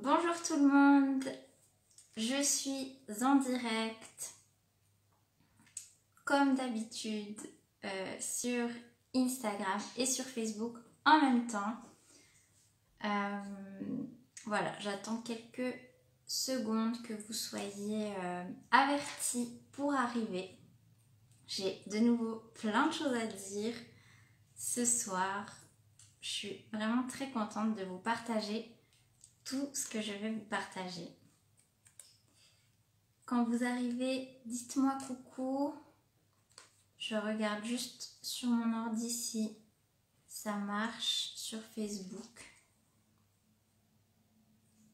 Bonjour tout le monde, je suis en direct comme d'habitude sur Instagram et sur Facebook en même temps. Voilà, j'attends quelques secondes que vous soyez avertis pour arriver. J'ai de nouveau plein de choses à dire ce soir. Je suis vraiment très contente de vous partager tout ce que je vais vous partager. Quand vous arrivez, dites-moi coucou. Je regarde juste sur mon ordi si ça marche sur Facebook.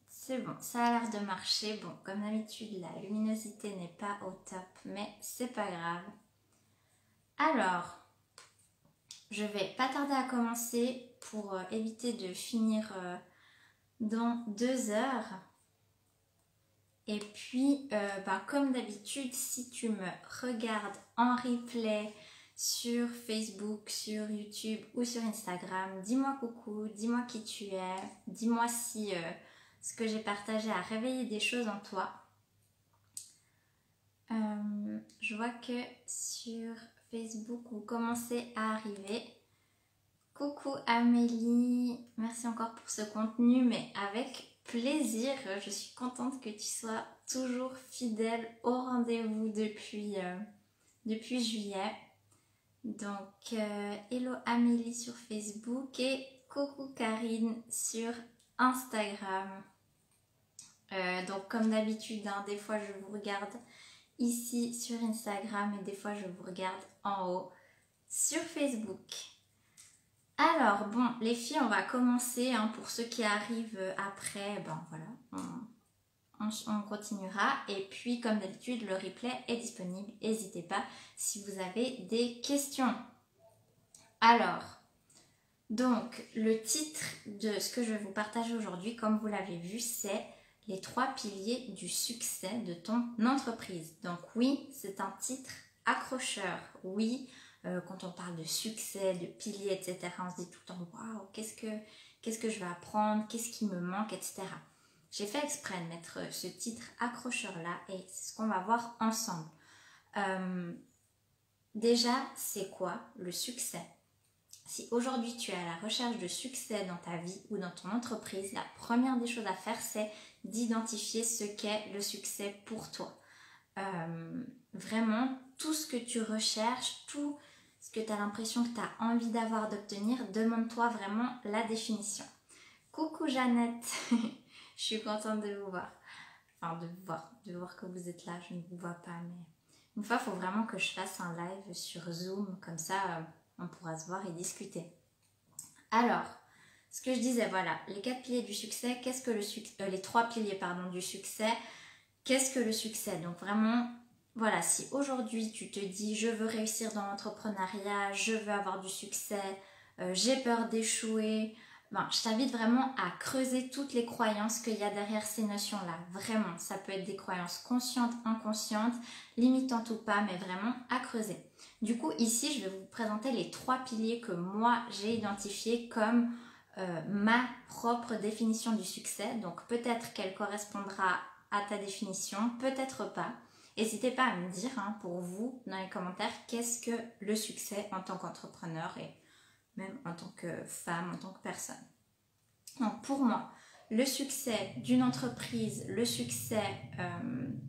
C'est bon, ça a l'air de marcher. Bon, comme d'habitude, la luminosité n'est pas au top, mais c'est pas grave. Alors, je vais pas tarder à commencer pour éviter de finir dans 2 heures. Et puis, comme d'habitude, si tu me regardes en replay sur Facebook, sur YouTube ou sur Instagram, dis-moi coucou, dis-moi qui tu es, dis-moi si ce que j'ai partagé a réveillé des choses en toi. Je vois que sur Facebook, vous commencez à arriver. Coucou Amélie, merci encore pour ce contenu, mais avec plaisir. Je suis contente que tu sois toujours fidèle au rendez-vous depuis juillet. Donc, hello Amélie sur Facebook et coucou Karine sur Instagram. Donc, comme d'habitude, des fois je vous regarde ici sur Instagram et des fois je vous regarde en haut sur Facebook. Alors, bon, les filles, on va commencer. Pour ceux qui arrivent après, on continuera. Et puis, comme d'habitude, le replay est disponible. N'hésitez pas si vous avez des questions. Alors, donc, le titre de ce que je vais vous partager aujourd'hui, comme vous l'avez vu, c'est les 3 piliers du succès de ton entreprise. Donc oui, c'est un titre accrocheur. Oui, quand on parle de succès, de piliers, etc., on se dit tout le temps, waouh, qu'est-ce que je vais apprendre, qu'est-ce qui me manque, etc. J'ai fait exprès de mettre ce titre accrocheur-là et c'est ce qu'on va voir ensemble. Déjà, c'est quoi le succès? Si aujourd'hui tu es à la recherche de succès dans ta vie ou dans ton entreprise, la première des choses à faire, c'est d'identifier ce qu'est le succès pour toi. Vraiment, tout ce que tu recherches, tout ce que tu as l'impression que tu as envie d'avoir, d'obtenir, demande-toi vraiment la définition. Coucou Jeannette, je suis contente de vous voir. Enfin, de voir que vous êtes là, je ne vous vois pas, mais une fois, il faut vraiment que je fasse un live sur Zoom, comme ça, on pourra se voir et discuter. Alors, ce que je disais, voilà, les 4 piliers du succès, qu'est-ce que les 3 piliers, du succès, qu'est-ce que le succès? Donc vraiment, voilà, si aujourd'hui tu te dis je veux réussir dans l'entrepreneuriat, je veux avoir du succès, j'ai peur d'échouer, je t'invite vraiment à creuser toutes les croyances qu'il y a derrière ces notions-là. Vraiment, ça peut être des croyances conscientes, inconscientes, limitantes ou pas, mais vraiment à creuser. Du coup, ici, je vais vous présenter les 3 piliers que moi, j'ai identifiés comme ma propre définition du succès. Donc, peut-être qu'elle correspondra à ta définition, peut-être pas. N'hésitez pas à me dire, pour vous, dans les commentaires, qu'est-ce que le succès en tant qu'entrepreneur et même en tant que femme, en tant que personne. Donc, pour moi, le succès d'une entreprise, le succès,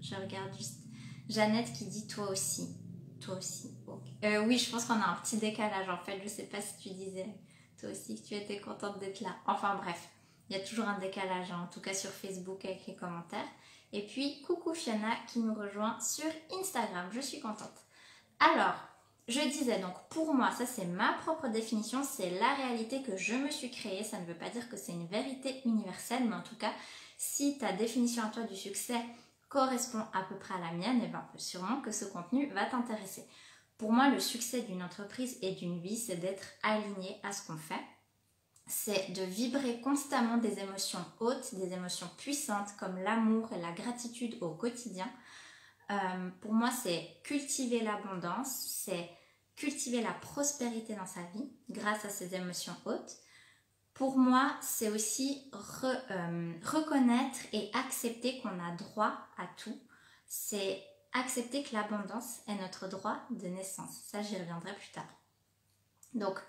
je regarde juste Jeannette qui dit toi aussi. Toi aussi, okay. Oui, je pense qu'on a un petit décalage en fait. Je sais pas si tu disais toi aussi que tu étais contente d'être là. Enfin bref, il y a toujours un décalage, en tout cas sur Facebook avec les commentaires. Et puis, coucou Fiona qui nous rejoint sur Instagram. Je suis contente. Alors, je disais donc pour moi, ça c'est ma propre définition, c'est la réalité que je me suis créée. Ça ne veut pas dire que c'est une vérité universelle, mais en tout cas, si ta définition à toi du succès correspond à peu près à la mienne, et bien sûrement que ce contenu va t'intéresser. Pour moi, le succès d'une entreprise et d'une vie, c'est d'être aligné à ce qu'on fait. C'est de vibrer constamment des émotions hautes, des émotions puissantes comme l'amour et la gratitude au quotidien. Pour moi, c'est cultiver l'abondance, c'est cultiver la prospérité dans sa vie grâce à ces émotions hautes. Pour moi, c'est aussi reconnaître et accepter qu'on a droit à tout. C'est accepter que l'abondance est notre droit de naissance. Ça, j'y reviendrai plus tard. Donc,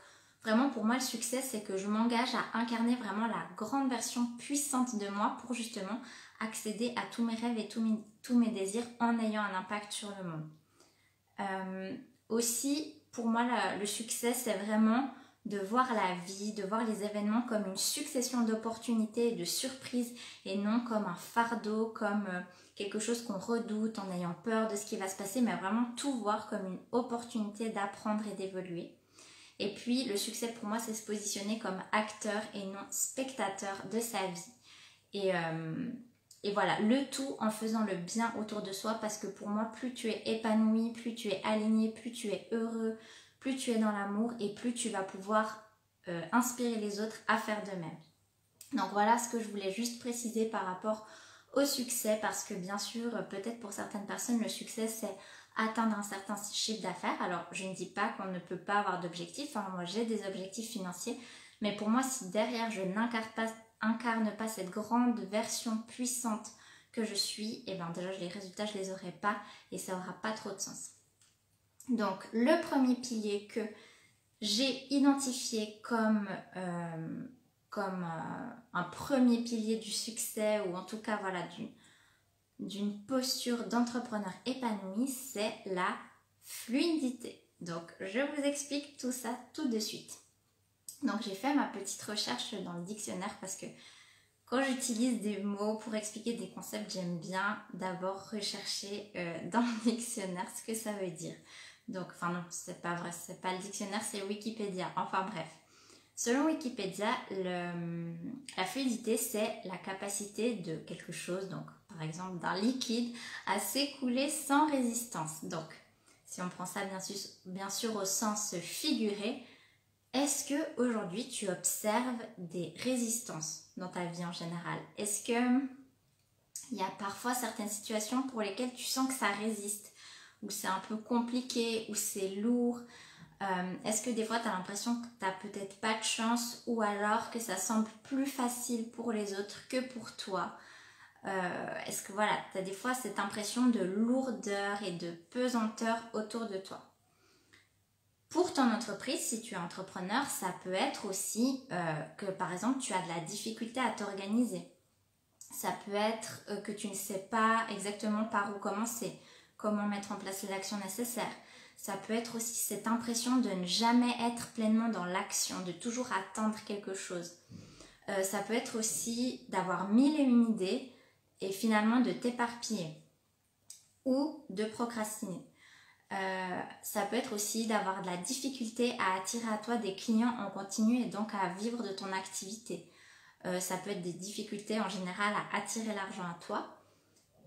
vraiment, pour moi, le succès, c'est que je m'engage à incarner vraiment la grande version puissante de moi pour justement accéder à tous mes rêves et tous mes désirs en ayant un impact sur le monde. Aussi, pour moi, le succès, c'est vraiment de voir la vie, de voir les événements comme une succession d'opportunités et de surprises et non comme un fardeau, comme quelque chose qu'on redoute en ayant peur de ce qui va se passer, mais vraiment tout voir comme une opportunité d'apprendre et d'évoluer. Et puis, le succès pour moi, c'est se positionner comme acteur et non spectateur de sa vie. Et voilà, le tout en faisant le bien autour de soi, parce que pour moi, plus tu es épanoui, plus tu es aligné, plus tu es heureux, plus tu es dans l'amour et plus tu vas pouvoir inspirer les autres à faire de même. Donc voilà ce que je voulais juste préciser par rapport au succès, parce que bien sûr, peut-être pour certaines personnes, le succès c'est atteindre un certain chiffre d'affaires. Alors je ne dis pas qu'on ne peut pas avoir d'objectifs, hein. Moi j'ai des objectifs financiers, mais pour moi si derrière je n'incarne pas cette grande version puissante que je suis, et bien déjà les résultats je les aurai pas et ça aura pas trop de sens. Donc le premier pilier que j'ai identifié comme un premier pilier du succès, ou en tout cas voilà d'une posture d'entrepreneur épanoui, c'est la fluidité. Donc je vous explique tout ça tout de suite. Donc j'ai fait ma petite recherche dans le dictionnaire, parce que quand j'utilise des mots pour expliquer des concepts, j'aime bien d'abord rechercher dans le dictionnaire ce que ça veut dire. Donc, enfin non, c'est pas vrai, c'est pas le dictionnaire, c'est Wikipédia. Enfin bref. Selon Wikipédia, la fluidité, c'est la capacité de quelque chose, donc par exemple d'un liquide, à s'écouler sans résistance. Donc, si on prend ça bien sûr au sens figuré, est-ce que aujourd'hui tu observes des résistances dans ta vie en général? Est-ce que il y a parfois certaines situations pour lesquelles tu sens que ça résiste, où c'est un peu compliqué, où c'est lourd? Est-ce que des fois tu as l'impression que tu n'as peut-être pas de chance, ou alors que ça semble plus facile pour les autres que pour toi? Est-ce que voilà, tu as des fois cette impression de lourdeur et de pesanteur autour de toi? Pour ton entreprise, si tu es entrepreneur, ça peut être aussi que par exemple tu as de la difficulté à t'organiser. Ça peut être que tu ne sais pas exactement par où commencer, comment mettre en place les actions nécessaires. Ça peut être aussi cette impression de ne jamais être pleinement dans l'action, de toujours attendre quelque chose. Ça peut être aussi d'avoir mille et une idées et finalement de t'éparpiller ou de procrastiner. Ça peut être aussi d'avoir de la difficulté à attirer à toi des clients en continu et donc à vivre de ton activité. Ça peut être des difficultés en général à attirer l'argent à toi.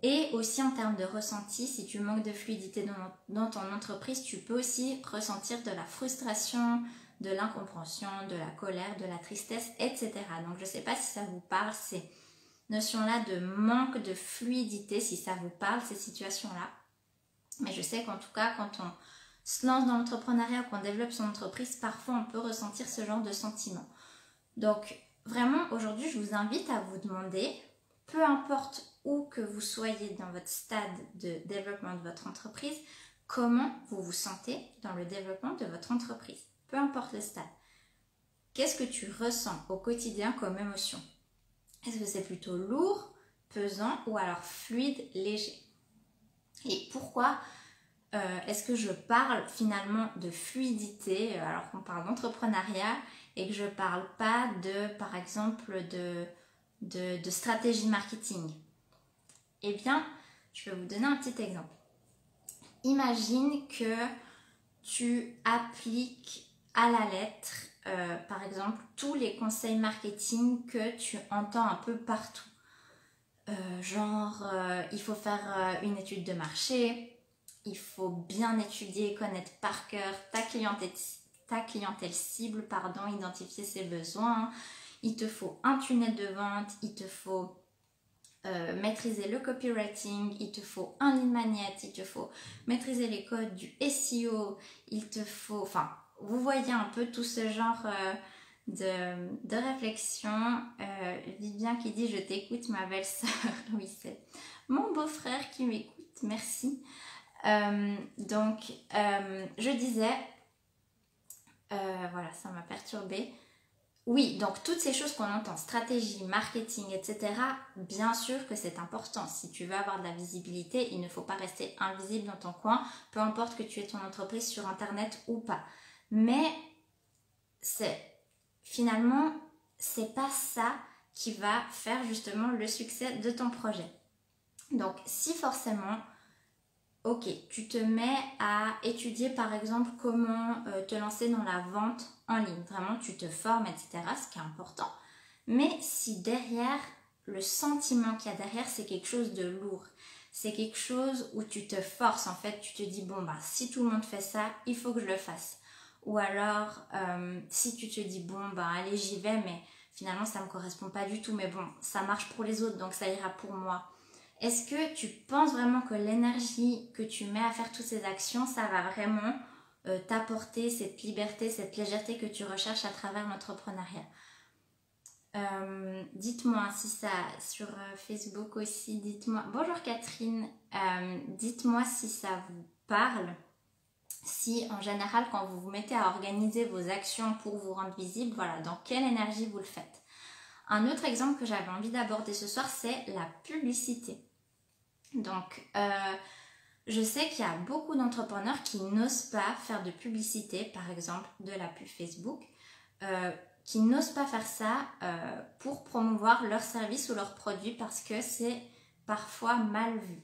Et aussi en termes de ressenti, si tu manques de fluidité dans ton entreprise, tu peux aussi ressentir de la frustration, de l'incompréhension, de la colère, de la tristesse, etc. Donc je ne sais pas si ça vous parle, ces notions-là de manque de fluidité, si ça vous parle, ces situations-là. Mais je sais qu'en tout cas, quand on se lance dans l'entrepreneuriat, qu'on développe son entreprise, parfois on peut ressentir ce genre de sentiment. Donc vraiment, aujourd'hui, je vous invite à vous demander, peu importe où que vous soyez dans votre stade de développement de votre entreprise, comment vous vous sentez dans le développement de votre entreprise. Peu importe le stade. Qu'est-ce que tu ressens au quotidien comme émotion? Est-ce que c'est plutôt lourd, pesant ou alors fluide, léger? Et pourquoi est-ce que je parle finalement de fluidité alors qu'on parle d'entrepreneuriat et que je ne parle pas de, par exemple, de stratégie marketing? Eh bien, je vais vous donner un petit exemple. Imagine que tu appliques à la lettre, par exemple, tous les conseils marketing que tu entends un peu partout. Il faut faire une étude de marché, il faut bien étudier et connaître par cœur ta clientèle cible, identifier ses besoins. Il te faut un tunnel de vente, il te faut maîtriser le copywriting, il te faut un lead magnet, il te faut maîtriser les codes du SEO, il te faut... Enfin, vous voyez un peu tout ce genre de réflexion. Vivien qui dit « Je t'écoute ma belle-sœur ». Oui, c'est mon beau-frère qui m'écoute, merci. Je disais, voilà, ça m'a perturbée. Oui, donc toutes ces choses qu'on entend, stratégie, marketing, etc., bien sûr que c'est important. Si tu veux avoir de la visibilité, il ne faut pas rester invisible dans ton coin, peu importe que tu aies ton entreprise sur Internet ou pas. Mais finalement, c'est pas ça qui va faire justement le succès de ton projet. Donc, si forcément, ok, tu te mets à étudier par exemple comment te lancer dans la vente en ligne. Vraiment, tu te formes, etc. Ce qui est important. Mais si derrière, le sentiment qu'il y a derrière, c'est quelque chose de lourd. C'est quelque chose où tu te forces. En fait, tu te dis, bon, bah, si tout le monde fait ça, il faut que je le fasse. Ou alors, si tu te dis, bon, bah, allez, j'y vais, mais finalement, ça ne me correspond pas du tout. Mais bon, ça marche pour les autres, donc ça ira pour moi. Est-ce que tu penses vraiment que l'énergie que tu mets à faire toutes ces actions, ça va vraiment t'apporter cette liberté, cette légèreté que tu recherches à travers l'entrepreneuriat? Dites-moi si ça, sur Facebook aussi, dites-moi, bonjour Catherine, dites-moi si ça vous parle, si en général quand vous vous mettez à organiser vos actions pour vous rendre visible, voilà, dans quelle énergie vous le faites. Un autre exemple que j'avais envie d'aborder ce soir, c'est la publicité. Donc, je sais qu'il y a beaucoup d'entrepreneurs qui n'osent pas faire de publicité, par exemple de la pub Facebook, qui n'osent pas faire ça pour promouvoir leurs services ou leurs produits parce que c'est parfois mal vu.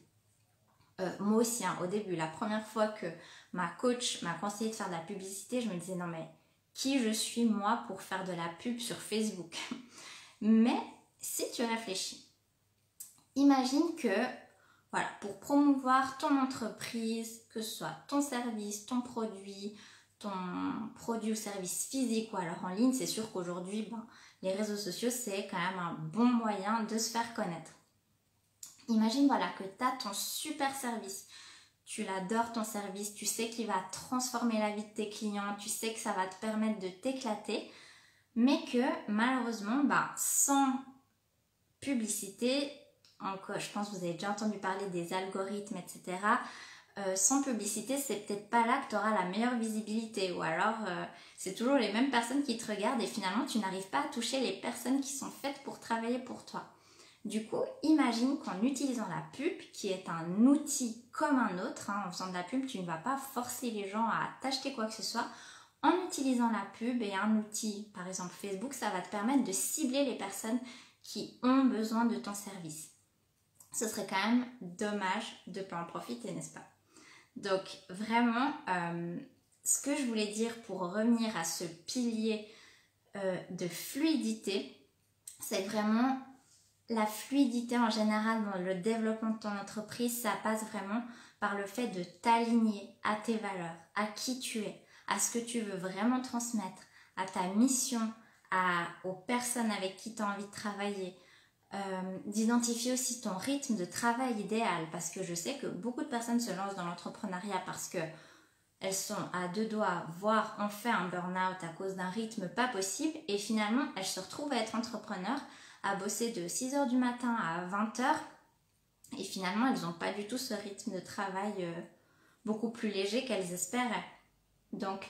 Moi aussi, hein, au début, la première fois que ma coach m'a conseillé de faire de la publicité, je me disais non mais qui je suis moi pour faire de la pub sur Facebook? Mais si tu réfléchis, imagine que voilà, pour promouvoir ton entreprise, que ce soit ton service, ton produit ou service physique ou alors en ligne, c'est sûr qu'aujourd'hui, les réseaux sociaux, c'est quand même un bon moyen de se faire connaître. Imagine voilà, que tu as ton super service, tu l'adores ton service, tu sais qu'il va transformer la vie de tes clients, tu sais que ça va te permettre de t'éclater, mais que malheureusement, sans publicité, je pense que vous avez déjà entendu parler des algorithmes, etc. Sans publicité, c'est peut-être pas là que tu auras la meilleure visibilité. Ou alors, c'est toujours les mêmes personnes qui te regardent et finalement, tu n'arrives pas à toucher les personnes qui sont faites pour travailler pour toi. Du coup, imagine qu'en utilisant la pub, qui est un outil comme un autre, en faisant de la pub, tu ne vas pas forcer les gens à t'acheter quoi que ce soit. En utilisant la pub et un outil, par exemple Facebook, ça va te permettre de cibler les personnes qui ont besoin de ton service. Ce serait quand même dommage de ne pas en profiter, n'est-ce pas? Donc vraiment, ce que je voulais dire pour revenir à ce pilier de fluidité, c'est vraiment la fluidité en général dans le développement de ton entreprise, ça passe vraiment par le fait de t'aligner à tes valeurs, à qui tu es, à ce que tu veux vraiment transmettre, à ta mission, aux personnes avec qui tu as envie de travailler, d'identifier aussi ton rythme de travail idéal, parce que je sais que beaucoup de personnes se lancent dans l'entrepreneuriat parce que elles sont à deux doigts, voire ont fait un burn-out à cause d'un rythme pas possible, et finalement elles se retrouvent à être entrepreneurs, à bosser de 6h du matin à 20h, et finalement elles n'ont pas du tout ce rythme de travail beaucoup plus léger qu'elles espéraient. Donc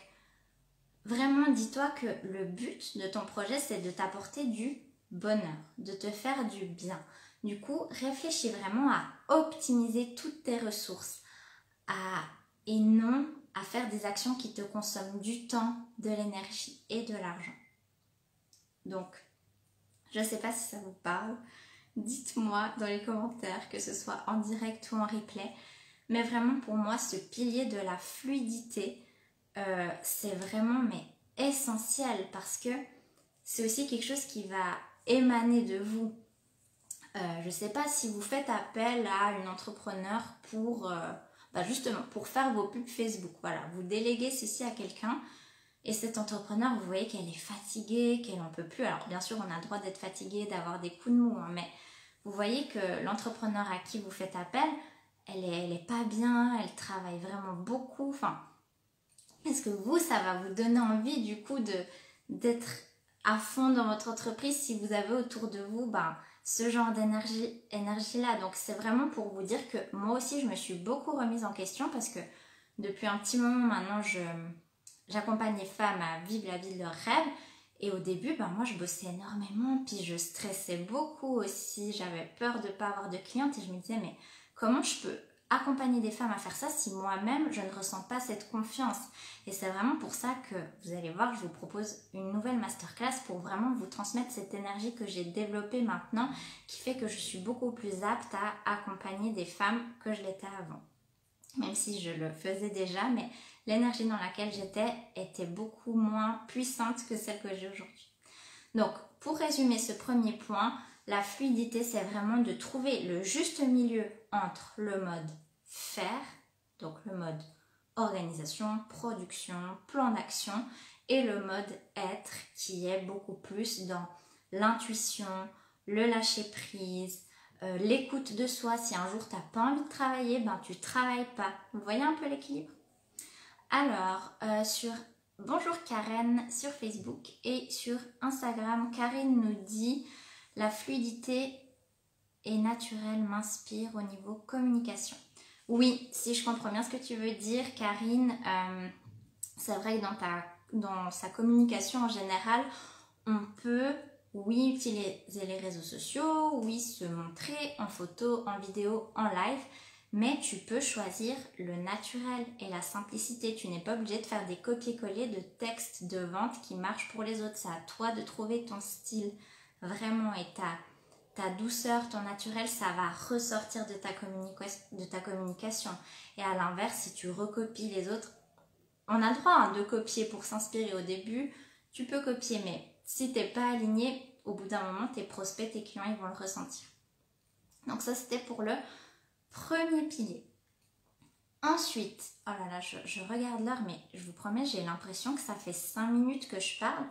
vraiment dis-toi que le but de ton projet, c'est de t'apporter du bonheur, de te faire du bien. Du coup, réfléchis vraiment à optimiser toutes tes ressources et non à faire des actions qui te consomment du temps, de l'énergie et de l'argent. Donc, je ne sais pas si ça vous parle. Dites-moi dans les commentaires, que ce soit en direct ou en replay. Mais vraiment, pour moi, ce pilier de la fluidité, c'est vraiment essentiel parce que c'est aussi quelque chose qui va émaner de vous. Je ne sais pas si vous faites appel à une entrepreneur pour justement pour faire vos pubs Facebook. Voilà, vous déléguez ceci à quelqu'un et cet entrepreneur, vous voyez qu'elle est fatiguée, qu'elle n'en peut plus. Alors bien sûr, on a le droit d'être fatigué, d'avoir des coups de mou, mais vous voyez que l'entrepreneur à qui vous faites appel, elle est pas bien, elle travaille vraiment beaucoup. Est-ce que ça va vous donner envie du coup d'être à fond dans votre entreprise si vous avez autour de vous ce genre d'énergie-là. Donc c'est vraiment pour vous dire que moi aussi je me suis beaucoup remise en question parce que depuis un petit moment maintenant j'accompagne les femmes à vivre la vie de leurs rêves. Et au début, moi je bossais énormément, puis je stressais beaucoup aussi, j'avais peur de ne pas avoir de clientes et je me disais mais comment je peux accompagner des femmes à faire ça si moi-même je ne ressens pas cette confiance. Et c'est vraiment pour ça que vous allez voir, je vous propose une nouvelle masterclass pour vraiment vous transmettre cette énergie que j'ai développée maintenant qui fait que je suis beaucoup plus apte à accompagner des femmes que je l'étais avant. Même si je le faisais déjà, mais l'énergie dans laquelle j'étais était beaucoup moins puissante que celle que j'ai aujourd'hui. Donc, pour résumer ce premier point, la fluidité, c'est vraiment de trouver le juste milieu entre le mode faire, donc le mode organisation, production, plan d'action, et le mode être qui est beaucoup plus dans l'intuition, le lâcher prise, l'écoute de soi. Si un jour tu n'as pas envie de travailler, tu ne travailles pas. Vous voyez un peu l'équilibre? Alors, bonjour Karen sur Facebook et sur Instagram, Karine nous dit la fluidité est naturelle, m'inspire au niveau communication. Oui, si je comprends bien ce que tu veux dire, Karine, c'est vrai que dans sa communication en général, on peut, oui, utiliser les réseaux sociaux, oui, se montrer en photo, en vidéo, en live, mais tu peux choisir le naturel et la simplicité. Tu n'es pas obligé de faire des copier-coller de textes de vente qui marchent pour les autres. C'est à toi de trouver ton style vraiment et ta douceur, ton naturel, ça va ressortir de ta communication. Et à l'inverse, si tu recopies les autres, on a le droit de copier pour s'inspirer au début, tu peux copier, mais si tu n'es pas aligné, au bout d'un moment, tes prospects, tes clients, ils vont le ressentir. Donc ça, c'était pour le premier pilier. Ensuite, oh là là, je regarde l'heure, mais je vous promets, j'ai l'impression que ça fait 5 minutes que je parle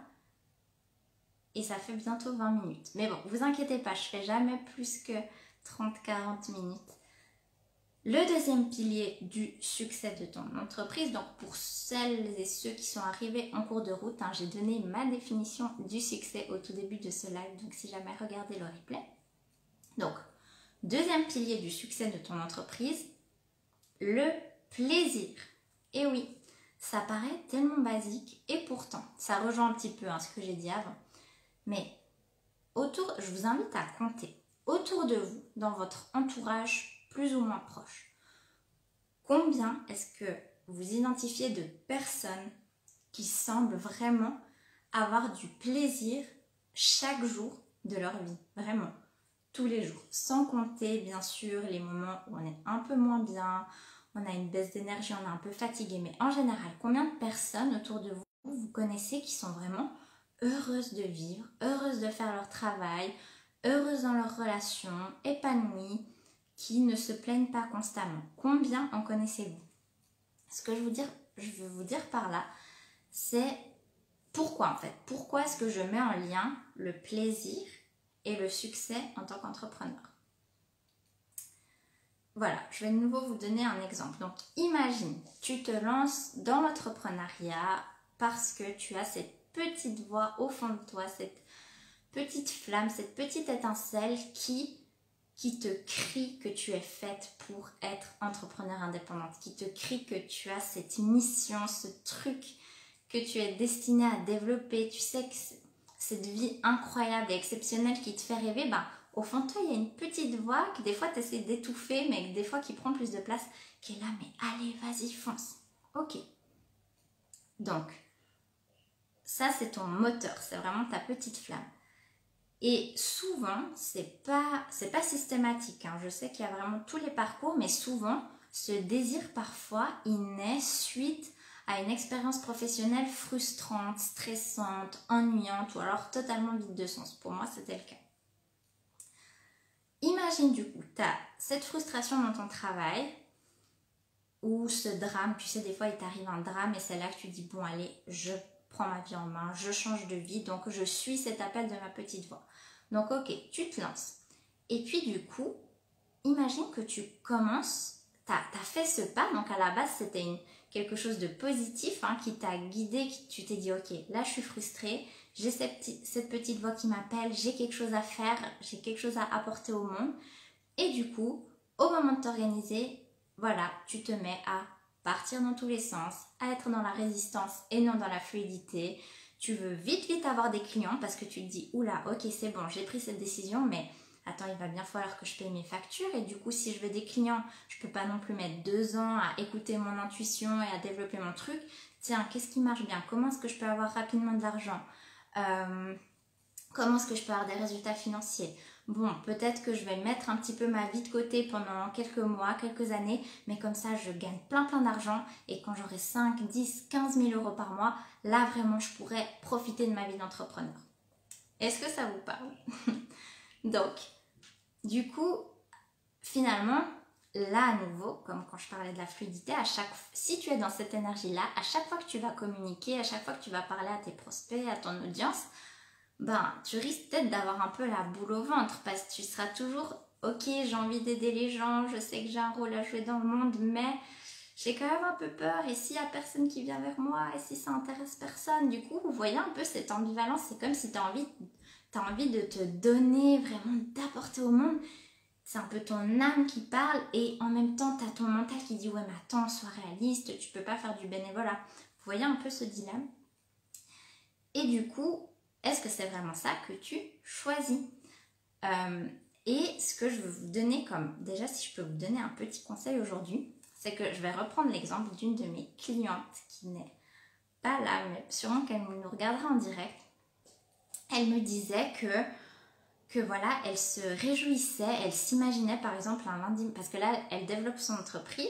et ça fait bientôt 20 minutes. Mais bon, vous inquiétez pas, je fais jamais plus que 30-40 minutes. Le deuxième pilier du succès de ton entreprise, donc pour celles et ceux qui sont arrivés en cours de route, j'ai donné ma définition du succès au tout début de ce live, donc si jamais regardez le replay. Donc, deuxième pilier du succès de ton entreprise, le plaisir. Et oui, ça paraît tellement basique et pourtant, ça rejoint un petit peu ce que j'ai dit avant. Mais je vous invite à compter autour de vous, dans votre entourage plus ou moins proche, combien est-ce que vous identifiez de personnes qui semblent vraiment avoir du plaisir chaque jour de leur vie, vraiment. Tous les jours, sans compter bien sûr les moments où on est un peu moins bien, on a une baisse d'énergie, on est un peu fatigué, mais en général, combien de personnes autour de vous connaissez qui sont vraiment heureuses de vivre, heureuses de faire leur travail, heureuses dans leurs relations, épanouies, qui ne se plaignent pas constamment? Combien en connaissez-vous? Ce que je veux vous dire par là, c'est pourquoi en fait. Pourquoi est-ce que je mets en lien le plaisir et le succès en tant qu'entrepreneur? Voilà, je vais de nouveau vous donner un exemple. Donc, imagine, tu te lances dans l'entrepreneuriat parce que tu as cette petite voix au fond de toi, cette petite flamme, cette petite étincelle qui te crie que tu es faite pour être entrepreneur indépendante, qui te crie que tu as cette mission, ce truc que tu es destinée à développer. Tu sais que cette vie incroyable et exceptionnelle qui te fait rêver, au fond de toi, il y a une petite voix que des fois tu essaies d'étouffer, mais des fois qui prend plus de place, qui est là, mais allez, vas-y, fonce. Ok. Donc, ça c'est ton moteur, c'est vraiment ta petite flamme. Et souvent, c'est pas systématique. Je sais qu'il y a vraiment tous les parcours, mais souvent, ce désir parfois, il naît suite à une expérience professionnelle frustrante, stressante, ennuyante ou alors totalement vide de sens. Pour moi, c'était le cas. Imagine du coup, tu as cette frustration dans ton travail ou ce drame, tu sais, des fois il t'arrive un drame et c'est là que tu dis, bon allez, je prends ma vie en main, je change de vie, donc je suis cet appel de ma petite voix. Donc ok, tu te lances. Et puis du coup, imagine que tu commences, tu as fait ce pas, donc à la base c'était quelque chose de positif qui t'a guidé, tu t'es dit ok, là je suis frustrée, j'ai cette petite voix qui m'appelle, j'ai quelque chose à faire, j'ai quelque chose à apporter au monde. Et du coup, au moment de t'organiser, voilà, tu te mets à partir dans tous les sens, à être dans la résistance et non dans la fluidité. Tu veux vite avoir des clients parce que tu te dis, oula, ok, c'est bon, j'ai pris cette décision, mais attends, il va bien falloir que je paye mes factures. Et du coup, si je veux des clients, je peux pas non plus mettre 2 ans à écouter mon intuition et à développer mon truc. Tiens, qu'est-ce qui marche bien? Comment est-ce que je peux avoir rapidement de l'argent? Comment est-ce que je peux avoir des résultats financiers? Bon, peut-être que je vais mettre un petit peu ma vie de côté pendant quelques mois, quelques années, mais comme ça, je gagne plein d'argent et quand j'aurai 5, 10, 15 000 euros par mois, là, vraiment, je pourrais profiter de ma vie d'entrepreneur. Est-ce que ça vous parle? Donc, du coup, finalement, là, à nouveau, comme quand je parlais de la fluidité, si tu es dans cette énergie-là, à chaque fois que tu vas communiquer, à chaque fois que tu vas parler à tes prospects, à ton audience, ben, tu risques peut-être d'avoir un peu la boule au ventre parce que tu seras toujours ok, j'ai envie d'aider les gens, je sais que j'ai un rôle à jouer dans le monde, mais j'ai quand même un peu peur. Et s'il n'y a personne qui vient vers moi, et si ça intéresse personne, du coup, vous voyez un peu cette ambivalence. C'est comme si tu as envie de te donner, vraiment d'apporter au monde. C'est un peu ton âme qui parle et en même temps, tu as ton mental qui dit ouais, mais attends, sois réaliste, tu peux pas faire du bénévolat. Vous voyez un peu ce dilemme. Et du coup, est-ce que c'est vraiment ça que tu choisis? Et ce que je veux vous donner déjà si je peux vous donner un petit conseil aujourd'hui, c'est que je vais reprendre l'exemple d'une de mes clientes qui n'est pas là, mais sûrement qu'elle nous regardera en direct. Elle me disait que voilà, elle se réjouissait, elle s'imaginait par exemple un lundi, parce que là, elle développe son entreprise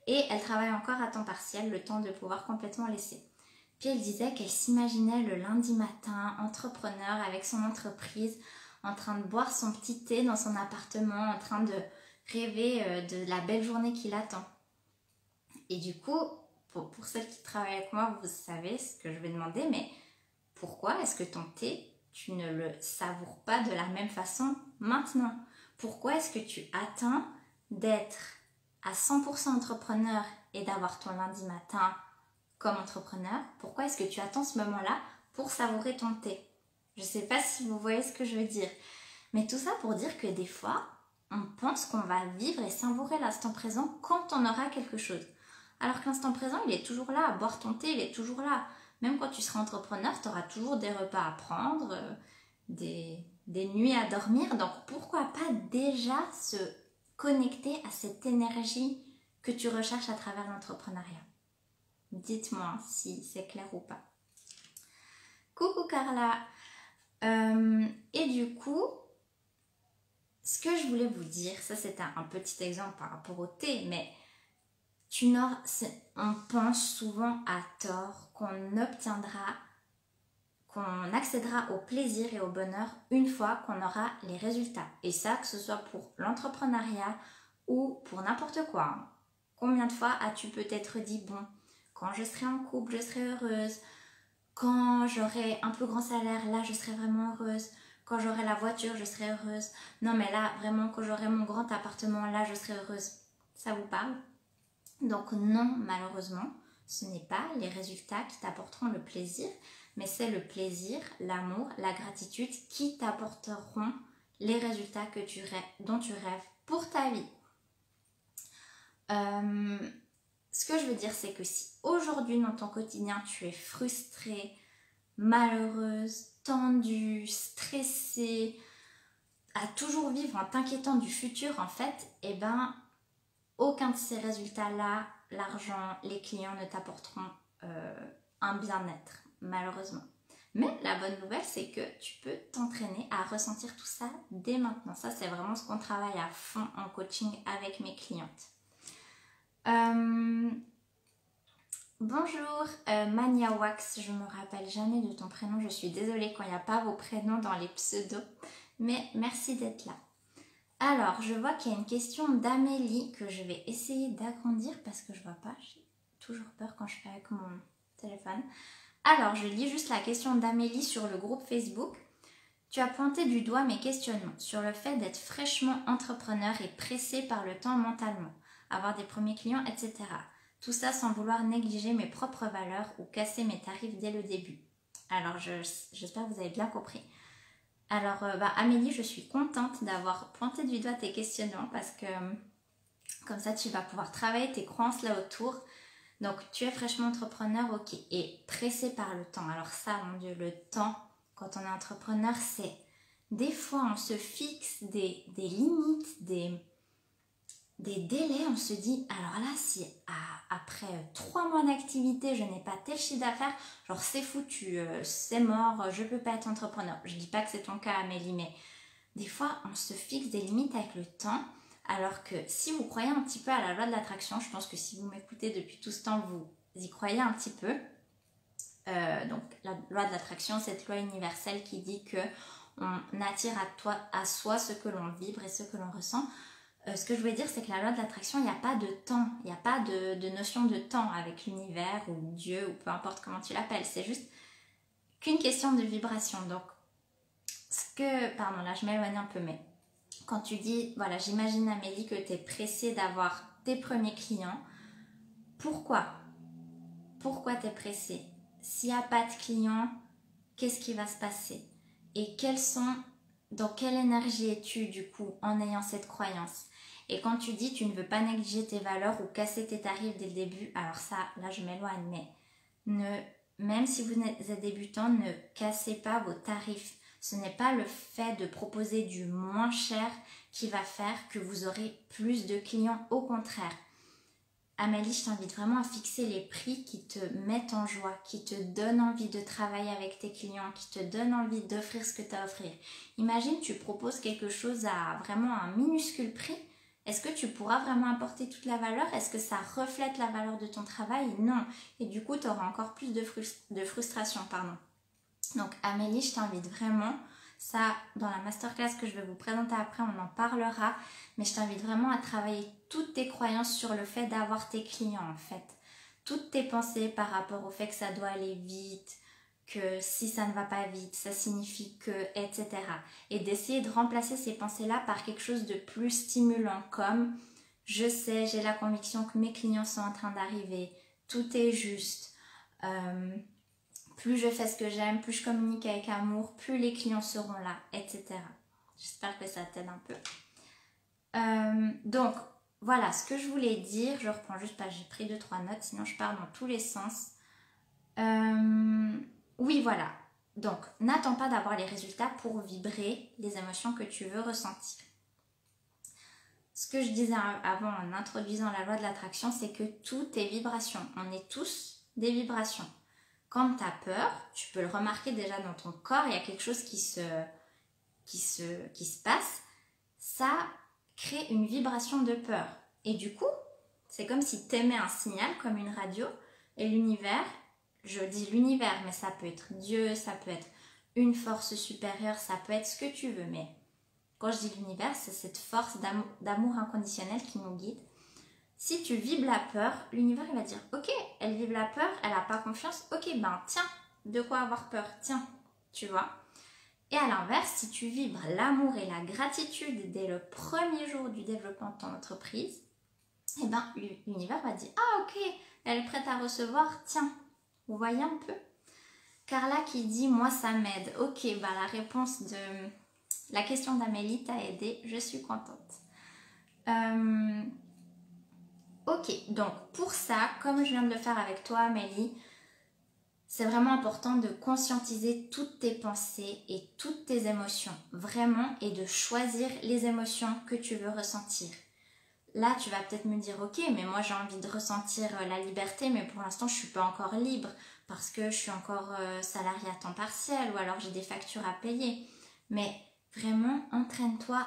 et elle travaille encore à temps partiel, le temps de pouvoir complètement laisser. Puis elle disait qu'elle s'imaginait le lundi matin, entrepreneur avec son entreprise, en train de boire son petit thé dans son appartement, en train de rêver de la belle journée qui l'attend. Et du coup, pour celles qui travaillent avec moi, vous savez ce que je vais demander, mais pourquoi est-ce que ton thé, tu ne le savoures pas de la même façon maintenant? Pourquoi est-ce que tu attends d'être à 100% entrepreneur et d'avoir ton lundi matin comme entrepreneur? Pourquoi est-ce que tu attends ce moment-là pour savourer ton thé? Je ne sais pas si vous voyez ce que je veux dire. Mais tout ça pour dire que des fois, on pense qu'on va vivre et savourer l'instant présent quand on aura quelque chose. Alors que l'instant présent, il est toujours là. Boire ton thé, il est toujours là. Même quand tu seras entrepreneur, tu auras toujours des repas à prendre, des nuits à dormir. Donc pourquoi pas déjà se connecter à cette énergie que tu recherches à travers l'entrepreneuriat? Dites-moi si c'est clair ou pas. Coucou Carla. Et du coup, ce que je voulais vous dire, ça c'est un petit exemple par rapport au thé, mais on pense souvent à tort qu'on accédera au plaisir et au bonheur une fois qu'on aura les résultats. Et ça, que ce soit pour l'entrepreneuriat ou pour n'importe quoi. Combien de fois as-tu peut-être dit, bon, quand je serai en couple, je serai heureuse. Quand j'aurai un plus grand salaire, là, je serai vraiment heureuse. Quand j'aurai la voiture, je serai heureuse. Non, mais là, vraiment, quand j'aurai mon grand appartement, là, je serai heureuse. Ça vous parle? Donc non, malheureusement, ce n'est pas les résultats qui t'apporteront le plaisir, mais c'est le plaisir, l'amour, la gratitude qui t'apporteront les résultats dont tu rêves pour ta vie. Ce que je veux dire, c'est que si aujourd'hui dans ton quotidien tu es frustrée, malheureuse, tendue, stressée, à toujours vivre en t'inquiétant du futur en fait, eh ben aucun de ces résultats-là, l'argent, les clients ne t'apporteront un bien-être, malheureusement. Mais la bonne nouvelle, c'est que tu peux t'entraîner à ressentir tout ça dès maintenant. Ça, c'est vraiment ce qu'on travaille à fond en coaching avec mes clientes. Bonjour Mania Wax, je me rappelle jamais de ton prénom, je suis désolée quand il n'y a pas vos prénoms dans les pseudos, mais merci d'être là. Alors, je vois qu'il y a une question d'Amélie que je vais essayer d'agrandir parce que je vois pas, j'ai toujours peur quand je fais avec mon téléphone. Alors, je lis juste la question d'Amélie sur le groupe Facebook. Tu as pointé du doigt mes questionnements sur le fait d'être fraîchement entrepreneur et pressé par le temps mentalement, avoir des premiers clients, etc. Tout ça sans vouloir négliger mes propres valeurs ou casser mes tarifs dès le début. Alors, j'espère que vous avez bien compris. Alors, Amélie, je suis contente d'avoir pointé du doigt tes questionnements parce que comme ça, tu vas pouvoir travailler tes croyances là autour. Donc, tu es fraîchement entrepreneur, ok, et pressé par le temps. Alors ça, mon Dieu, le temps, quand on est entrepreneur, c'est... Des fois, on se fixe des limites, des délais, on se dit, alors là, si après 3 mois d'activité, je n'ai pas tel chiffre d'affaires, genre c'est foutu, c'est mort, je ne peux pas être entrepreneur. Je ne dis pas que c'est ton cas, Amélie, mais des fois, on se fixe des limites avec le temps, alors que si vous croyez un petit peu à la loi de l'attraction, je pense que si vous m'écoutez depuis tout ce temps, vous y croyez un petit peu. Donc la loi de l'attraction, cette loi universelle qui dit que on attire à soi ce que l'on vibre et ce que l'on ressent. Ce que je voulais dire, c'est que la loi de l'attraction, il n'y a pas de temps, il n'y a pas de notion de temps avec l'univers ou Dieu ou peu importe comment tu l'appelles. C'est juste qu'une question de vibration. Donc, pardon, là je m'éloigne un peu, mais quand tu dis, voilà, j'imagine Amélie que tu es pressée d'avoir tes premiers clients. Pourquoi tu es pressée? S'il n'y a pas de clients, qu'est-ce qui va se passer? Et dans quelle énergie es-tu du coup en ayant cette croyance? Et quand tu dis tu ne veux pas négliger tes valeurs ou casser tes tarifs dès le début, alors ça, là je m'éloigne, mais même si vous êtes débutant, ne cassez pas vos tarifs. Ce n'est pas le fait de proposer du moins cher qui va faire que vous aurez plus de clients, au contraire. Amélie, je t'invite vraiment à fixer les prix qui te mettent en joie, qui te donnent envie de travailler avec tes clients, qui te donnent envie d'offrir ce que tu as à offrir. Imagine, tu proposes quelque chose à vraiment un minuscule prix. Est-ce que tu pourras vraiment apporter toute la valeur? Est-ce que ça reflète la valeur de ton travail? Non. Et du coup, tu auras encore plus de frustration. Donc Amélie, je t'invite vraiment, ça dans la masterclass que je vais vous présenter après, on en parlera, mais je t'invite vraiment à travailler toutes tes croyances sur le fait d'avoir tes clients en fait. Toutes tes pensées par rapport au fait que ça doit aller vite, que si ça ne va pas vite, ça signifie que, etc. Et d'essayer de remplacer ces pensées-là par quelque chose de plus stimulant comme je sais, j'ai la conviction que mes clients sont en train d'arriver, tout est juste. Plus je fais ce que j'aime, plus je communique avec amour, plus les clients seront là, etc. J'espère que ça t'aide un peu. Donc, voilà ce que je voulais dire. Je reprends juste parce que j'ai pris 2-3 notes, sinon je pars dans tous les sens. Oui, voilà. Donc, n'attends pas d'avoir les résultats pour vibrer les émotions que tu veux ressentir. Ce que je disais avant en introduisant la loi de l'attraction, c'est que tout est vibration. On est tous des vibrations. Quand tu as peur, tu peux le remarquer déjà dans ton corps, il y a quelque chose qui se passe. Ça crée une vibration de peur. Et du coup, c'est comme si tu émets un signal comme une radio et l'univers, je dis l'univers, mais ça peut être Dieu, ça peut être une force supérieure, ça peut être ce que tu veux. Mais quand je dis l'univers, c'est cette force d'amour inconditionnel qui nous guide. Si tu vibres la peur, l'univers il va dire ok, elle vibre la peur, elle n'a pas confiance, ok, ben tiens, de quoi avoir peur, tiens, tu vois. Et à l'inverse, si tu vibres l'amour et la gratitude dès le premier jour du développement de ton entreprise, eh ben l'univers va dire ah ok, elle est prête à recevoir, tiens, vous voyez un peu. Carla qui dit moi ça m'aide, ok, ben la réponse de la question d'Amélie t'a aidé, je suis contente. Ok, donc pour ça, comme je viens de le faire avec toi Amélie, c'est vraiment important de conscientiser toutes tes pensées et toutes tes émotions, vraiment, et de choisir les émotions que tu veux ressentir. Là, tu vas peut-être me dire, ok, mais moi j'ai envie de ressentir la liberté, mais pour l'instant je ne suis pas encore libre parce que je suis encore salariée à temps partiel ou alors j'ai des factures à payer. Mais vraiment, entraîne-toi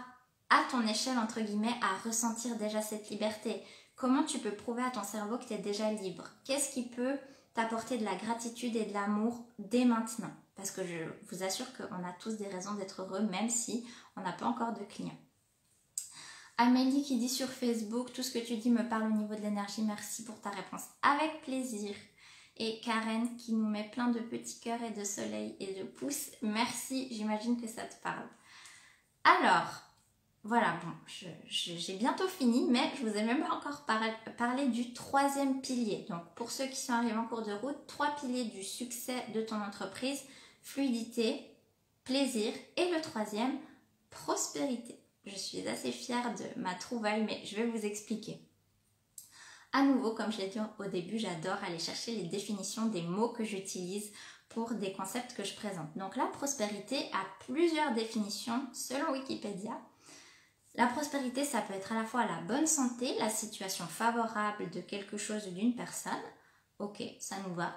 à ton échelle, entre guillemets, à ressentir déjà cette liberté. Comment tu peux prouver à ton cerveau que tu es déjà libre? Qu'est-ce qui peut t'apporter de la gratitude et de l'amour dès maintenant? Parce que je vous assure qu'on a tous des raisons d'être heureux, même si on n'a pas encore de clients. Amélie qui dit sur Facebook, tout ce que tu dis me parle au niveau de l'énergie, merci pour ta réponse. Avec plaisir. Et Karen qui nous met plein de petits cœurs et de soleil et de pouces, merci, j'imagine que ça te parle. Alors, voilà, bon, j'ai bientôt fini, mais je vous ai même pas encore parlé du troisième pilier. Donc, pour ceux qui sont arrivés en cours de route, 3 piliers du succès de ton entreprise: fluidité, plaisir, et le troisième, prospérité. Je suis assez fière de ma trouvaille, mais je vais vous expliquer. À nouveau, comme je l'ai dit au début, j'adore aller chercher les définitions des mots que j'utilise pour des concepts que je présente. Donc la prospérité a plusieurs définitions selon Wikipédia. La prospérité, ça peut être à la fois la bonne santé, la situation favorable de quelque chose ou d'une personne, ok, ça nous va,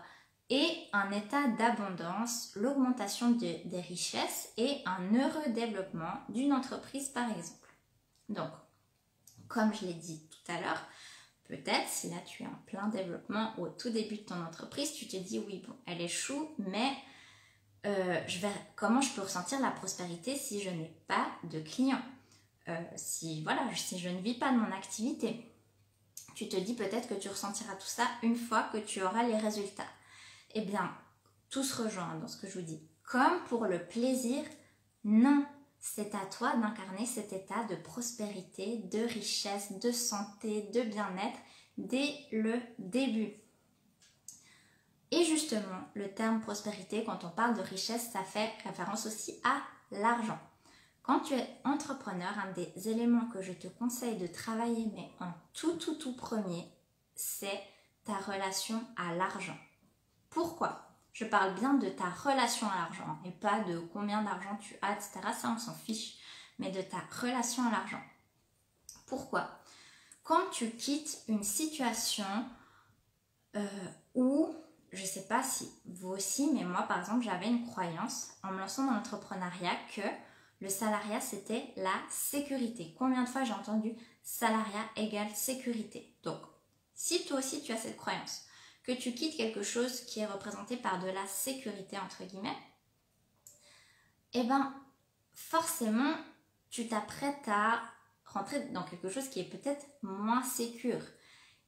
et un état d'abondance, l'augmentation des richesses et un heureux développement d'une entreprise par exemple. Donc, comme je l'ai dit tout à l'heure, peut-être si là tu es en plein développement au tout début de ton entreprise, tu te dis oui, bon, elle échoue, mais comment je peux ressentir la prospérité si je n'ai pas de clients? Si je ne vis pas de mon activité. Tu te dis peut-être que tu ressentiras tout ça une fois que tu auras les résultats. Eh bien, tout se rejoint dans ce que je vous dis. Comme pour le plaisir, non, c'est à toi d'incarner cet état de prospérité, de richesse, de santé, de bien-être dès le début. Et justement, le terme prospérité, quand on parle de richesse, ça fait référence aussi à l'argent. Quand tu es entrepreneur, un des éléments que je te conseille de travailler, mais en tout premier, c'est ta relation à l'argent. Pourquoi? Je parle bien de ta relation à l'argent et pas de combien d'argent tu as, etc. Ça, on s'en fiche, mais de ta relation à l'argent. Pourquoi? Quand tu quittes une situation où, je ne sais pas si vous aussi, mais moi par exemple, j'avais une croyance en me lançant dans l'entrepreneuriat que le salariat, c'était la sécurité. Combien de fois j'ai entendu salariat égale sécurité? Donc, si toi aussi tu as cette croyance, que tu quittes quelque chose qui est représenté par de la sécurité, entre guillemets, eh bien, forcément, tu t'apprêtes à rentrer dans quelque chose qui est peut-être moins sécure.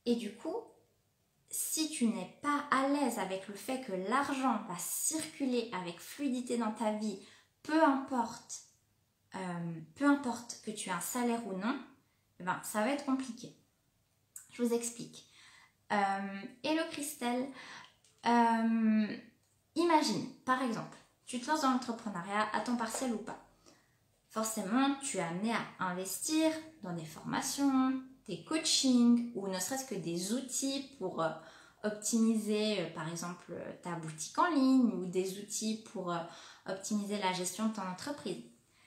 Et du coup, si tu n'es pas à l'aise avec le fait que l'argent va circuler avec fluidité dans ta vie, peu importe que tu aies un salaire ou non, eh ben, ça va être compliqué. Je vous explique. Hello Christelle, imagine, par exemple, tu te lances dans l'entrepreneuriat à temps partiel ou pas. Forcément, tu es amené à investir dans des formations, des coachings ou ne serait-ce que des outils pour optimiser, par exemple, ta boutique en ligne ou des outils pour optimiser la gestion de ton entreprise.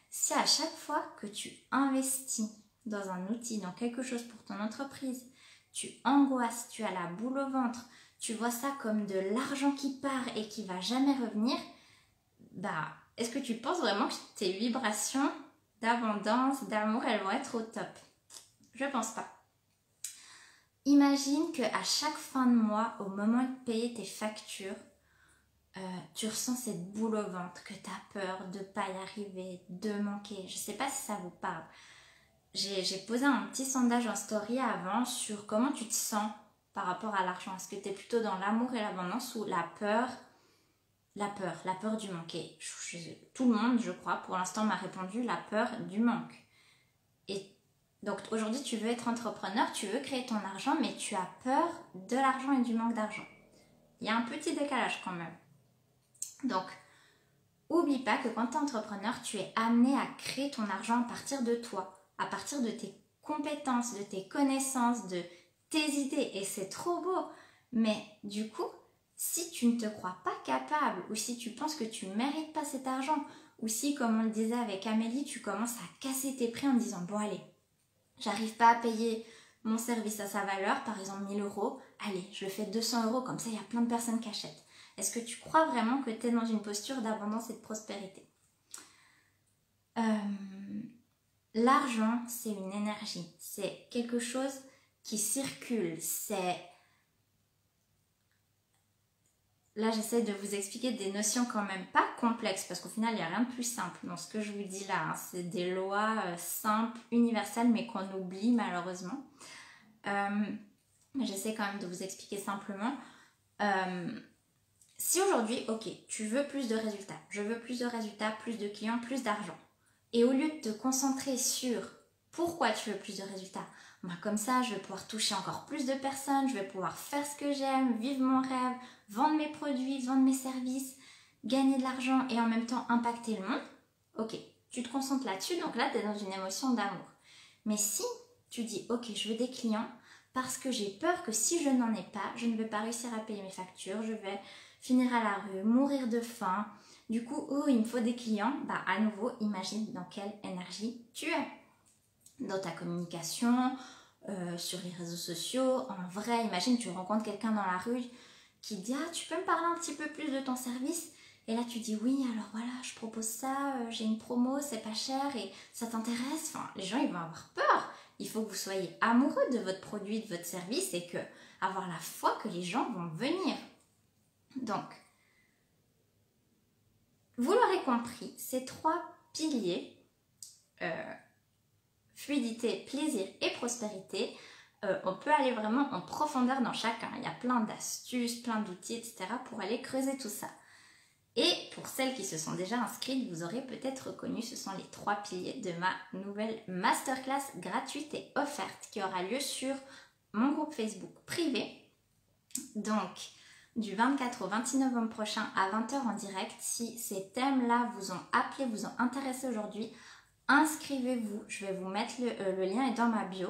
Si à chaque fois que tu investis dans un outil, dans quelque chose pour ton entreprise, tu angoisses, tu as la boule au ventre, tu vois ça comme de l'argent qui part et qui va jamais revenir, bah, est-ce que tu penses vraiment que tes vibrations d'abondance, d'amour, elles vont être au top? Je pense pas. Imagine qu'à chaque fin de mois, au moment de payer tes factures, tu ressens cette boule au ventre, que tu as peur de ne pas y arriver, de manquer. Je ne sais pas si ça vous parle. J'ai posé un petit sondage en story avant sur comment tu te sens par rapport à l'argent. Est-ce que tu es plutôt dans l'amour et l'abondance ou la peur du manquer? Tout le monde, je crois, pour l'instant m'a répondu la peur du manque. Et donc aujourd'hui, tu veux être entrepreneur, tu veux créer ton argent, mais tu as peur de l'argent et du manque d'argent. Il y a un petit décalage quand même. Donc, oublie pas que quand tu es entrepreneur, tu es amené à créer ton argent à partir de toi, à partir de tes compétences, de tes connaissances, de tes idées. Et c'est trop beau. Mais du coup, si tu ne te crois pas capable ou si tu penses que tu ne mérites pas cet argent ou si, comme on le disait avec Amélie, tu commences à casser tes prix en disant « Bon allez, j'arrive pas à payer mon service à sa valeur, par exemple 1000 €, allez, je le fais 200 €, comme ça il y a plein de personnes qui achètent. » Est-ce que tu crois vraiment que tu es dans une posture d'abondance et de prospérité? L'argent, c'est une énergie. C'est quelque chose qui circule. Là, j'essaie de vous expliquer des notions quand même pas complexes, parce qu'au final, il n'y a rien de plus simple dans ce que je vous dis là. C'est des lois simples, universelles, mais qu'on oublie malheureusement. Mais j'essaie quand même de vous expliquer simplement. Si aujourd'hui, ok, tu veux plus de résultats, je veux plus de résultats, plus de clients, plus d'argent. Et au lieu de te concentrer sur Pourquoi tu veux plus de résultats? Bah, comme ça, je vais pouvoir toucher encore plus de personnes, je vais pouvoir faire ce que j'aime, vivre mon rêve, vendre mes produits, vendre mes services, gagner de l'argent et en même temps impacter le monde. Ok, tu te concentres là-dessus, donc là, tu es dans une émotion d'amour. Mais si tu dis, ok, je veux des clients parce que j'ai peur que si je n'en ai pas, je ne vais pas réussir à payer mes factures, je vais finir à la rue, mourir de faim. Du coup, oh, il me faut des clients. Bah, à nouveau, imagine dans quelle énergie tu es. Dans ta communication, sur les réseaux sociaux, en vrai, imagine tu rencontres quelqu'un dans la rue qui dit « Ah, tu peux me parler un petit peu plus de ton service ?» Et là, tu dis « Oui, alors voilà, je propose ça, j'ai une promo, c'est pas cher et ça t'intéresse ?» Enfin, les gens, ils vont avoir peur. Il faut que vous soyez amoureux de votre produit, de votre service et que avoir la foi que les gens vont venir. Donc, vous l'aurez compris, ces 3 piliers, fluidité, plaisir et prospérité, on peut aller vraiment en profondeur dans chacun. Il y a plein d'astuces, plein d'outils, etc. pour aller creuser tout ça. Et pour celles qui se sont déjà inscrites, vous aurez peut-être reconnu, ce sont les 3 piliers de ma nouvelle masterclass gratuite et offerte qui aura lieu sur mon groupe Facebook privé. Donc, du 24 au 26 novembre prochain à 20 h en direct. Si ces thèmes-là vous ont appelé, vous ont intéressé aujourd'hui, inscrivez-vous. Je vais vous mettre le lien est dans ma bio.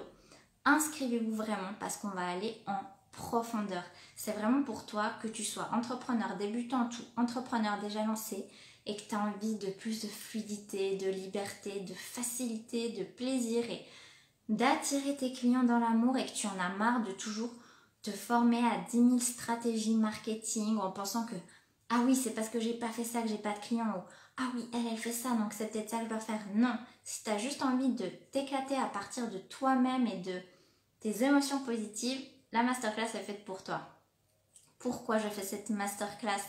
Inscrivez-vous vraiment parce qu'on va aller en profondeur. C'est vraiment pour toi, que tu sois entrepreneur débutant ou entrepreneur déjà lancé et que tu as envie de plus de fluidité, de liberté, de facilité, de plaisir et d'attirer tes clients dans l'amour et que tu en as marre de toujours te former à 10 000 stratégies marketing en pensant que ah oui, c'est parce que j'ai pas fait ça que j'ai pas de clients ou ah oui, elle fait ça donc c'est peut-être ça que je dois faire. Non, si tu as juste envie de t'éclater à partir de toi-même et de tes émotions positives, la masterclass est faite pour toi. Pourquoi je fais cette masterclass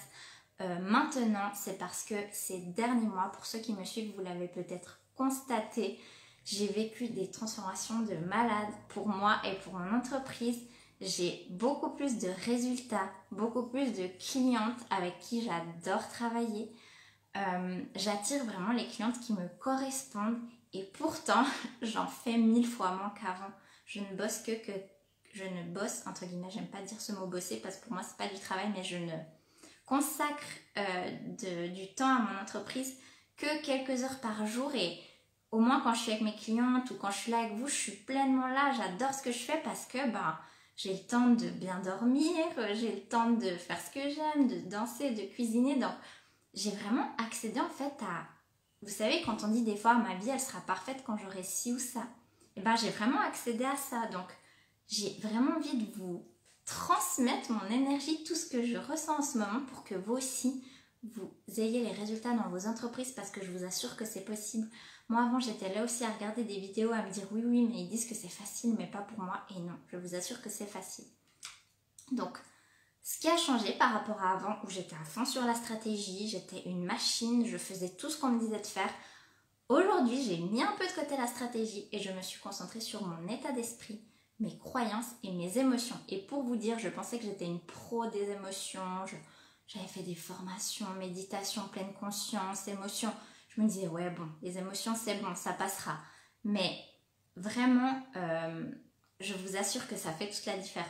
maintenant? C'est parce que ces derniers mois, pour ceux qui me suivent, vous l'avez peut-être constaté, j'ai vécu des transformations de malade pour moi et pour mon entreprise. J'ai beaucoup plus de résultats, beaucoup plus de clientes avec qui j'adore travailler. J'attire vraiment les clientes qui me correspondent et pourtant, j'en fais 1000 fois moins qu'avant. Je ne bosse je ne bosse, entre guillemets, j'aime pas dire ce mot bosser parce que pour moi c'est pas du travail, mais je ne consacre du temps à mon entreprise que quelques heures par jour et au moins quand je suis avec mes clientes ou quand je suis là avec vous, je suis pleinement là, j'adore ce que je fais parce que j'ai le temps de bien dormir, j'ai le temps de faire ce que j'aime, de danser, de cuisiner, donc j'ai vraiment accédé en fait à... Vous savez, quand on dit des fois ma vie elle sera parfaite quand j'aurai ci ou ça, et j'ai vraiment accédé à ça, donc j'ai vraiment envie de vous transmettre mon énergie, tout ce que je ressens en ce moment pour que vous aussi, vous ayez les résultats dans vos entreprises parce que je vous assure que c'est possible. Moi avant j'étais là aussi à regarder des vidéos, à me dire oui mais ils disent que c'est facile mais pas pour moi et non, je vous assure que c'est facile. Donc ce qui a changé par rapport à avant où j'étais à fond sur la stratégie, j'étais une machine, je faisais tout ce qu'on me disait de faire. Aujourd'hui j'ai mis un peu de côté la stratégie et je me suis concentrée sur mon état d'esprit, mes croyances et mes émotions. Et pour vous dire, je pensais que j'étais une pro des émotions, j'avais fait des formations, méditation, pleine conscience, émotions. Je me disais, ouais bon, les émotions c'est bon, ça passera. Mais vraiment, je vous assure que ça fait toute la différence.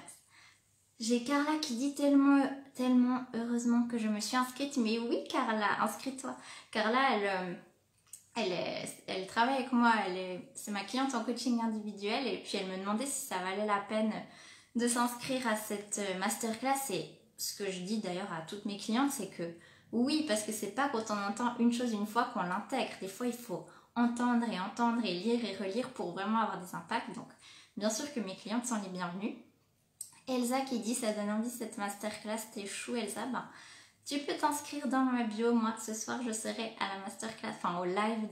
J'ai Carla qui dit tellement heureusement que je me suis inscrite. Mais oui Carla, inscris-toi. Carla, elle travaille avec moi, c'est ma cliente en coaching individuel et puis elle me demandait si ça valait la peine de s'inscrire à cette masterclass et ce que je dis d'ailleurs à toutes mes clientes c'est que oui, parce que c'est pas quand on entend une chose une fois qu'on l'intègre, des fois il faut entendre et lire et relire pour vraiment avoir des impacts, donc bien sûr que mes clientes sont les bienvenues. Elsa qui dit ça donne envie cette masterclass, t'es chou Elsa, tu peux t'inscrire dans ma bio. Moi, ce soir, je serai à la masterclass, au live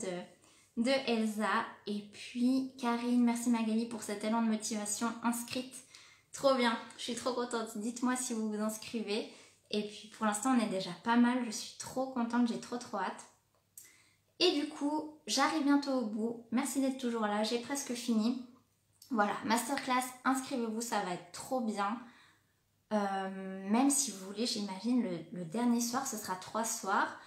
de Elsa. Et puis, Karine, merci Magali pour cet élan de motivation inscrite. Trop bien, je suis trop contente. Dites-moi si vous vous inscrivez. Et puis, pour l'instant, on est déjà pas mal. Je suis trop contente, j'ai trop hâte. Et du coup, j'arrive bientôt au bout. Merci d'être toujours là, j'ai presque fini. Voilà, masterclass, inscrivez-vous, ça va être trop bien. Même si vous voulez, j'imagine le dernier soir, ce sera 3 soirs.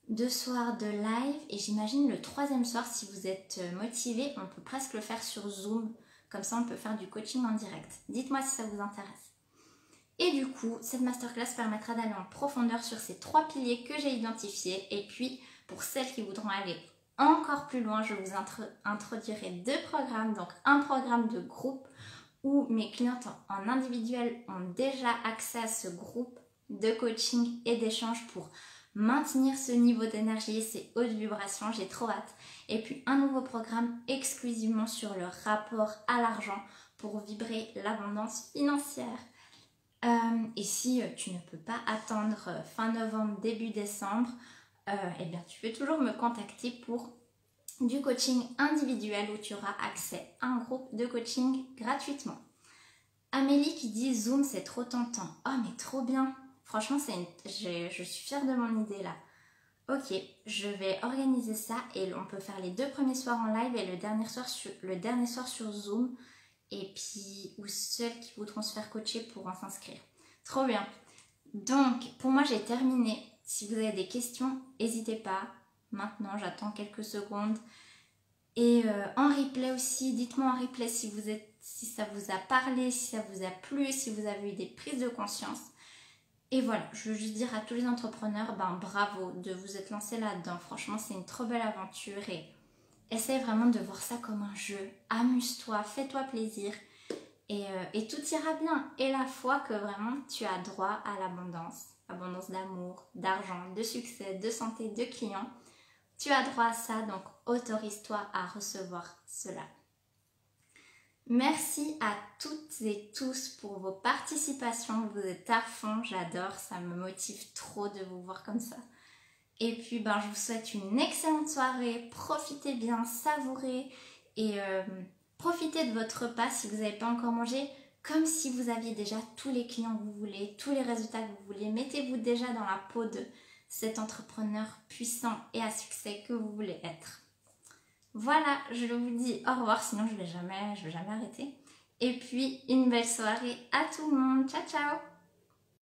2 soirs de live et j'imagine le 3e soir, si vous êtes motivé, on peut presque le faire sur Zoom. Comme ça, on peut faire du coaching en direct. Dites-moi si ça vous intéresse. Et du coup, cette masterclass permettra d'aller en profondeur sur ces 3 piliers que j'ai identifiés. Et puis, pour celles qui voudront aller encore plus loin, je vous introduirai 2 programmes. Donc, un programme de groupe où mes clientes en individuel ont déjà accès à ce groupe de coaching et d'échange pour maintenir ce niveau d'énergie, ces hautes vibrations, j'ai trop hâte. Et puis un nouveau programme exclusivement sur le rapport à l'argent pour vibrer l'abondance financière. Et si tu ne peux pas attendre fin novembre, début décembre, eh bien tu peux toujours me contacter pour du coaching individuel où tu auras accès à un groupe de coaching gratuitement. Amélie qui dit Zoom c'est trop tentant. Oh mais trop bien. Franchement je suis fière de mon idée là. Ok, je vais organiser ça et on peut faire les 2 premiers soirs en live et le dernier soir sur Zoom. Et puis, ou ceux qui voudront se faire coacher pourront s'inscrire. Trop bien. Donc, pour moi, j'ai terminé. Si vous avez des questions, n'hésitez pas. Maintenant, j'attends quelques secondes. Et en replay aussi, dites-moi en replay si ça vous a parlé, si ça vous a plu, si vous avez eu des prises de conscience. Et voilà, je veux juste dire à tous les entrepreneurs, bravo de vous être lancés là-dedans. Franchement, c'est une trop belle aventure et essaye vraiment de voir ça comme un jeu. Amuse-toi, fais-toi plaisir et tout ira bien. Et la foi que vraiment tu as droit à l'abondance. Abondance d'amour, d'argent, de succès, de santé, de clients. Tu as droit à ça, donc autorise-toi à recevoir cela. Merci à toutes et tous pour vos participations. Vous êtes à fond, j'adore, ça me motive trop de vous voir comme ça. Et puis, je vous souhaite une excellente soirée. Profitez bien, savourez et profitez de votre repas si vous n'avez pas encore mangé, comme si vous aviez déjà tous les clients que vous voulez, tous les résultats que vous voulez. Mettez-vous déjà dans la peau de cet entrepreneur puissant et à succès que vous voulez être. Voilà, je vous dis au revoir, sinon je vais jamais arrêter. Et puis, une belle soirée à tout le monde. Ciao, ciao!